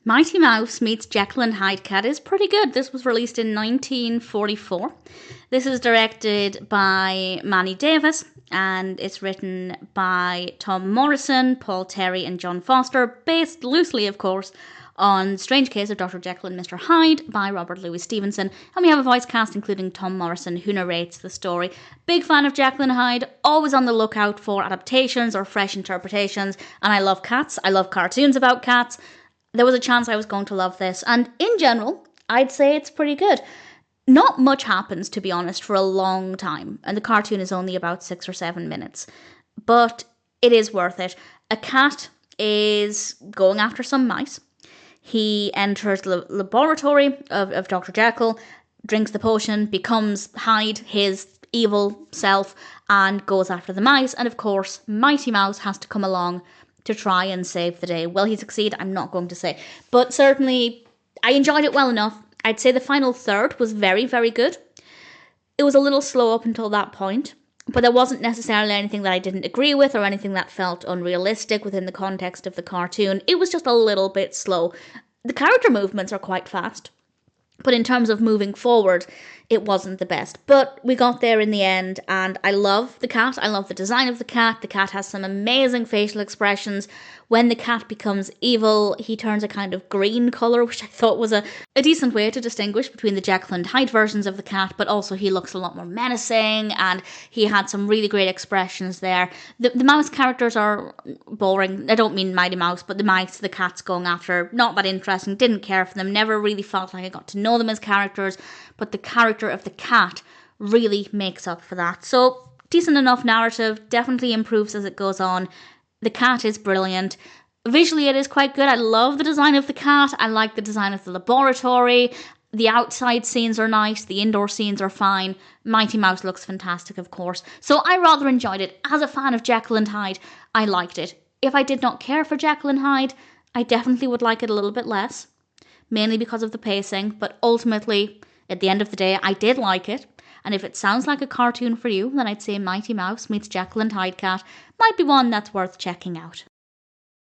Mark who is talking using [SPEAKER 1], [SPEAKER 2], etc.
[SPEAKER 1] Mighty Mouse meets Jekyll and Hyde cat is pretty good. This was released in 1944. This is directed by Mannie Davis, and it's written by Tom Morrison, Paul Terry, and John Foster, based loosely, of course, on Strange Case of Dr. Jekyll and Mr. Hyde by Robert Louis Stevenson. And we have a voice cast including Tom Morrison, who narrates the story. Big fan of Jekyll and Hyde, always on the lookout for adaptations or fresh interpretations. And I love cats. I love cartoons about cats. There was a chance I was going to love this. And in general, I'd say it's pretty good. Not much happens, to be honest, for a long time. And the cartoon is only about 6 or 7 minutes. But it is worth it. A cat is going after some mice. He enters the laboratory of Dr. Jekyll, drinks the potion, becomes Hyde, his evil self, and goes after the mice. And of course, Mighty Mouse has to come along to try and save the day. Will he succeed? I'm not going to say. But certainly, I enjoyed it well enough. I'd say the final third was very, very good. It was a little slow up until that point. But there wasn't necessarily anything that I didn't agree with or anything that felt unrealistic within the context of the cartoon. It was just a little bit slow. The character movements are quite fast. But in terms of moving forward, it wasn't the best. But we got there in the end, and I love the cat. I love the design of the cat. The cat has some amazing facial expressions. When the cat becomes evil, he turns a kind of green colour, which I thought was a decent way to distinguish between the Jekyll and Hyde versions of the cat, but also he looks a lot more menacing, and he had some really great expressions there. The mouse characters are boring. I don't mean Mighty Mouse, but the mice the cat's going after, not that interesting, didn't care for them, never really felt like I got to know them as characters, but the character of the cat really makes up for that. So, decent enough narrative, definitely improves as it goes on. The cat is brilliant. Visually, it is quite good. I love the design of the cat. I like the design of the laboratory. The outside scenes are nice. The indoor scenes are fine. Mighty Mouse looks fantastic, of course. So I rather enjoyed it. As a fan of Jekyll and Hyde, I liked it. If I did not care for Jekyll and Hyde, I definitely would like it a little bit less. Mainly because of the pacing. But ultimately, at the end of the day, I did like it. And if it sounds like a cartoon for you, then I'd say Mighty Mouse meets Jekyll and Hyde cat might be one that's worth checking out.